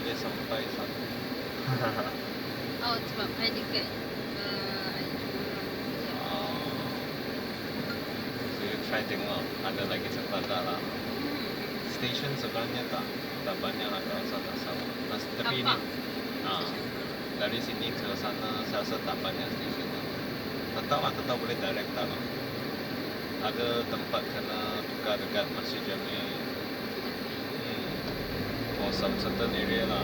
boleh sampai sana. Oh, sebab I dekat So you try tengok ada lagi tempat tak lah. Station sebenarnya tak banyak lah kalau saya tak salah. Tapi ini dari sini ke sana saya rasa tak banyak station lah. Tak tahu lah, tak tahu boleh direct tak lah. Ada tempat kena tukar dekat Masjid Jami for some certain area lah.